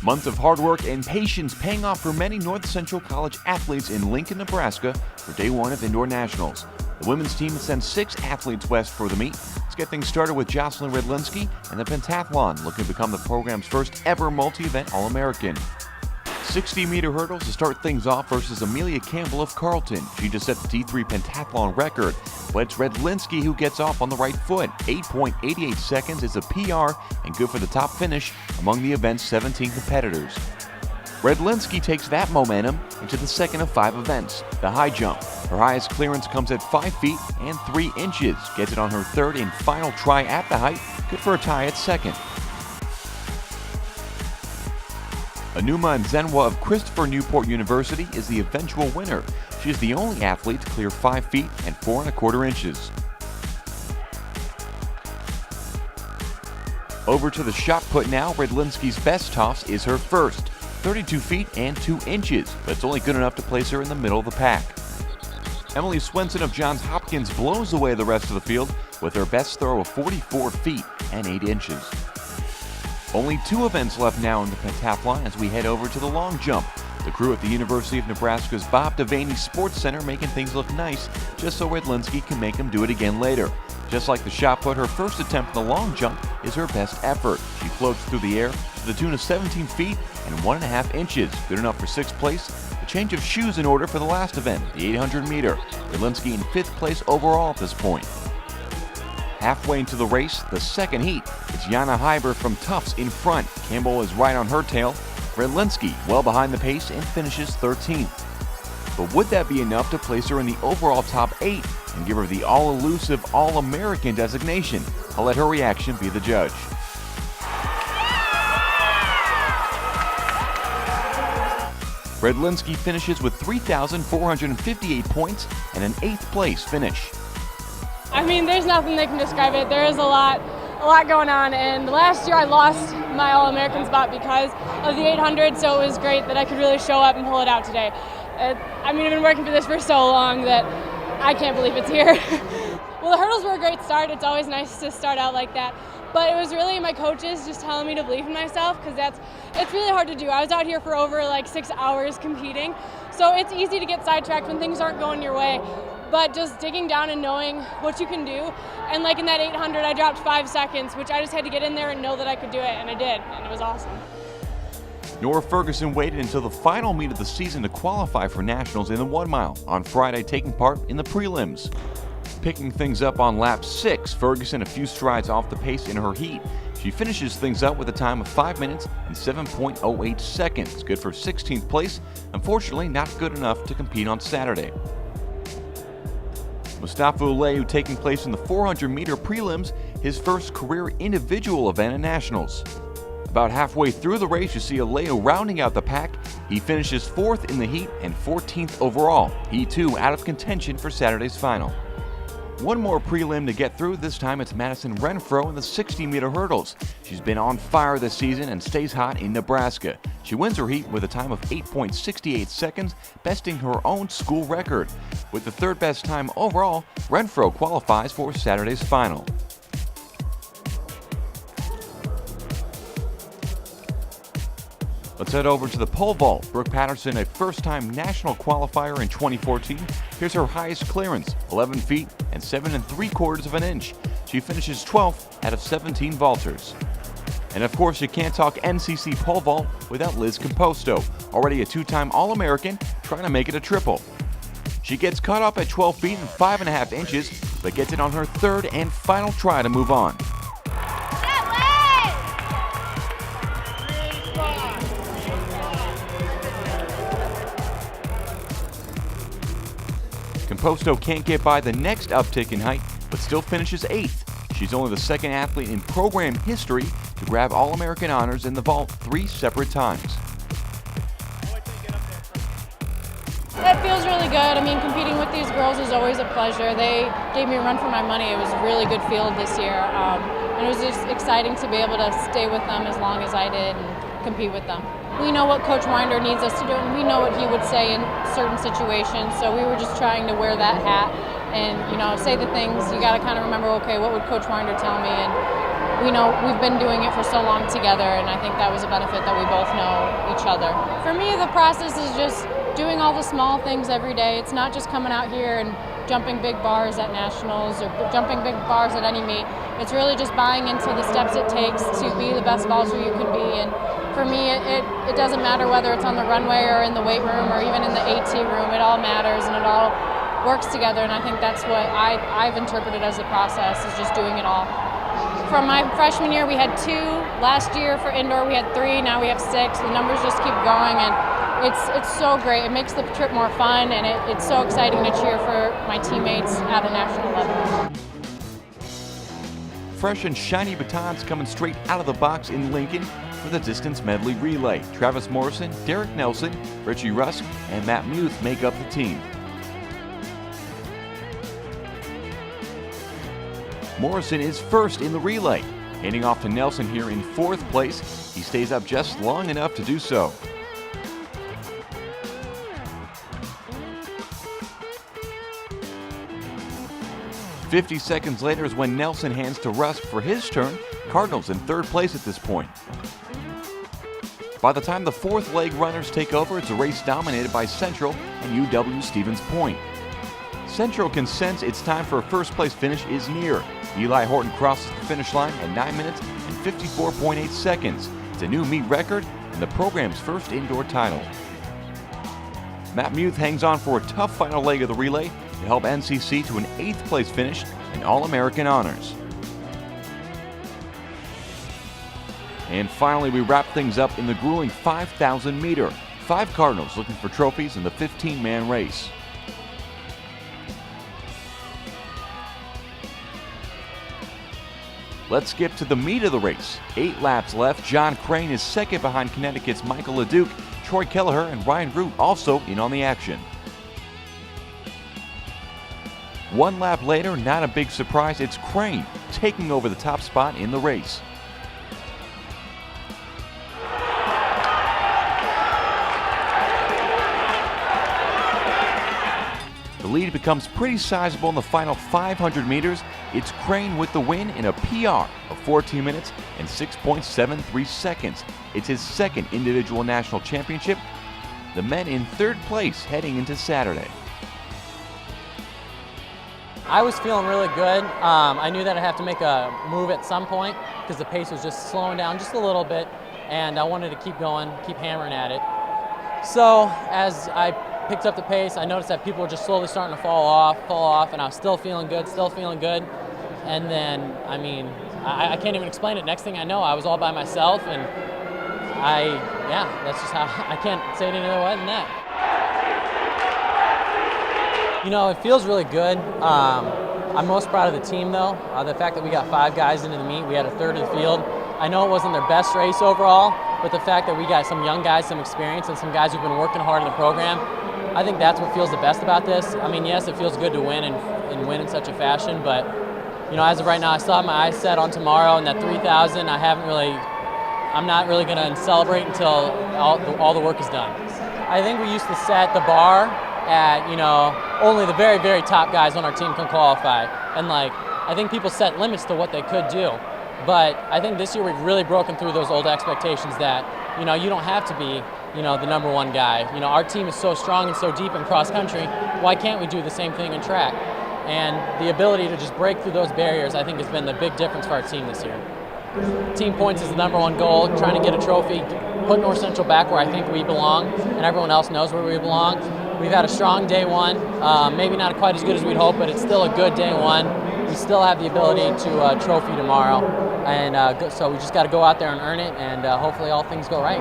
Months of hard work and patience paying off for many North Central College athletes in Lincoln, Nebraska for day one of indoor nationals. The women's team sends 6 athletes west for the meet. Let's get things started with Jocelyn Redlinski and the pentathlon, looking to become the program's first ever multi-event All-American. 60-meter hurdles to start things off versus Amelia Campbell of Carleton. She just set the D3 pentathlon record, but it's Redlinski who gets off on the right foot. 8.88 seconds is a PR and good for the top finish among the event's 17 competitors. Redlinski takes that momentum into the second of 5 events, the high jump. Her highest clearance comes at 5 feet and 3 inches. Gets it on her third and final try at the height, good for a tie at second. Anuma Nzenwa of Christopher Newport University is the eventual winner. She is the only athlete to clear 5 feet and 4 1/4 inches. Over to the shot put now. Redlinski's best toss is her first, 32 feet and 2 inches, but it's only good enough to place her in the middle of the pack. Emily Swenson of Johns Hopkins blows away the rest of the field with her best throw of 44 feet and 8 inches. Only 2 events left now in the pentathlon as we head over to the long jump. The crew at the University of Nebraska's Bob Devaney Sports Center making things look nice just so Redlinski can make him do it again later. Just like the shot put, her first attempt in the long jump is her best effort. She floats through the air to the tune of 17 feet and 1 1/2 inches, good enough for 6th place. A change of shoes in order for the last event, the 800 meter. Redlinski in 5th place overall at this point. Halfway into the race, the second heat, it's Jana Heiber from Tufts in front. Campbell is right on her tail. Redlinski well behind the pace and finishes 13th. But would that be enough to place her in the overall top 8 and give her the all-elusive All-American designation? I'll let her reaction be the judge. Redlinski finishes with 3,458 points and an 8th place finish. I mean, there's nothing that can describe it. There is a lot going on, and last year I lost my All-American spot because of the 800, so it was great that I could really show up and pull it out today. I've been working for this for so long that I can't believe it's here. Well, the hurdles were a great start. It's always nice to start out like that, but it was really my coaches just telling me to believe in myself, because it's really hard to do. I was out here for over 6 hours competing, so it's easy to get sidetracked when things aren't going your way. But just digging down and knowing what you can do. And in that 800, I dropped 5 seconds, which I just had to get in there and know that I could do it, and I did, and it was awesome. Nora Ferguson waited until the final meet of the season to qualify for nationals in the 1 mile on Friday, taking part in the prelims. Picking things up on lap 6, Ferguson a few strides off the pace in her heat. She finishes things up with a time of 5 minutes and 7.08 seconds, good for 16th place. Unfortunately, not good enough to compete on Saturday. Mustafa Ulayu taking place in the 400-meter prelims, his first career individual event at nationals. About halfway through the race, you see Ulayu rounding out the pack. He finishes 4th in the heat and 14th overall. He too out of contention for Saturday's final. One more prelim to get through. This time it's Madison Renfro in the 60-meter hurdles. She's been on fire this season and stays hot in Nebraska. She wins her heat with a time of 8.68 seconds, besting her own school record. With the 3rd best time overall, Renfro qualifies for Saturday's final. Let's head over to the pole vault. Brooke Patterson, a first-time national qualifier in 2014. Here's her highest clearance, 11 feet and 7 3/4 inch. She finishes 12th out of 17 vaulters. And of course, you can't talk NCC pole vault without Liz Composto, already a 2-time All-American, trying to make it a triple. She gets caught up at 12 feet and 5 1/2 inches, but gets it on her 3rd and final try to move on. Composto can't get by the next uptick in height, but still finishes 8th. She's only the 2nd athlete in program history to grab All-American honors in the vault 3 separate times. It feels really good. Competing with these girls is always a pleasure. They gave me a run for my money. It was a really good field this year. And it was just exciting to be able to stay with them as long as I did and compete with them. We know what Coach Winder needs us to do, and we know what he would say in certain situations, so we were just trying to wear that hat and, say the things. You got to kind of remember, okay, what would Coach Winder tell me? And we've been doing it for so long together, and I think that was a benefit that we both know each other. For me, the process is just doing all the small things every day. It's not just coming out here and jumping big bars at nationals or jumping big bars at any meet. It's really just buying into the steps it takes to be the best vaulter you can be. And for me, it doesn't matter whether it's on the runway or in the weight room or even in the AT room. It all matters and it all works together, and I think that's what I've interpreted as the process, is just doing it all. From my freshman year, we had 2. Last year for indoor, we had 3. Now we have 6. The numbers just keep growing, and it's so great. It makes the trip more fun, and it's so exciting to cheer for my teammates at a national level. Fresh and shiny batons coming straight out of the box in Lincoln for the distance medley relay. Travis Morrison, Derek Nelson, Richie Rusk, and Matt Muth make up the team. Morrison is first in the relay, handing off to Nelson here in 4th place. He stays up just long enough to do so. "50 seconds later is when Nelson hands to Rusk for his turn. Cardinals in 3rd place at this point. By the time the 4th leg runners take over, it's a race dominated by Central and UW Stevens Point. Central can sense its time for a 1st place finish is near. Eli Horton crosses the finish line at 9 minutes and 54.8 seconds. It's a new meet record and the program's first indoor title. Matt Muth hangs on for a tough final leg of the relay to help NCC to an 8th place finish and All-American honors. And finally, we wrap things up in the grueling 5,000 meter. 5 Cardinals looking for trophies in the 15-man race. Let's skip to the meat of the race. 8 laps left. John Crane is second behind Connecticut's Michael LeDuc. Troy Kelleher and Ryan Root also in on the action. 1 lap later, not a big surprise, it's Crane taking over the top spot in the race. The lead becomes pretty sizable in the final 500 meters. It's Crane with the win in a PR of 14 minutes and 6.73 seconds. It's his 2nd individual national championship. The men in 3rd place heading into Saturday. I was feeling really good. I knew that I'd have to make a move at some point because the pace was just slowing down just a little bit, and I wanted to keep going, keep hammering at it. So as I picked up the pace, I noticed that people were just slowly starting to fall off, and I was still feeling good. And then, I can't even explain it. Next thing I know, I was all by myself, and that's just how, I can't say it any other way than that. It feels really good. I'm most proud of the team, though. The fact that we got 5 guys into the meet, we had a third of the field. I know it wasn't their best race overall, but the fact that we got some young guys, some experience, and some guys who've been working hard in the program, I think that's what feels the best about this. Yes, it feels good to win and win in such a fashion, but as of right now, I still have my eyes set on tomorrow and that 3,000. I'm not really going to celebrate until all the work is done. I think we used to set the bar at only the very, very top guys on our team can qualify, and I think people set limits to what they could do. But I think this year we've really broken through those old expectations that you don't have to be the number 1 guy. Our team is so strong and so deep in cross country. Why can't we do the same thing in track? And the ability to just break through those barriers, I think, has been the big difference for our team this year. Team points is the number 1 goal, trying to get a trophy, put North Central back where I think we belong, and everyone else knows where we belong. We've had a strong day 1, maybe not quite as good as we'd hope, but it's still a good day 1. We still have the ability to trophy tomorrow, and so we just got to go out there and earn it, and hopefully all things go right.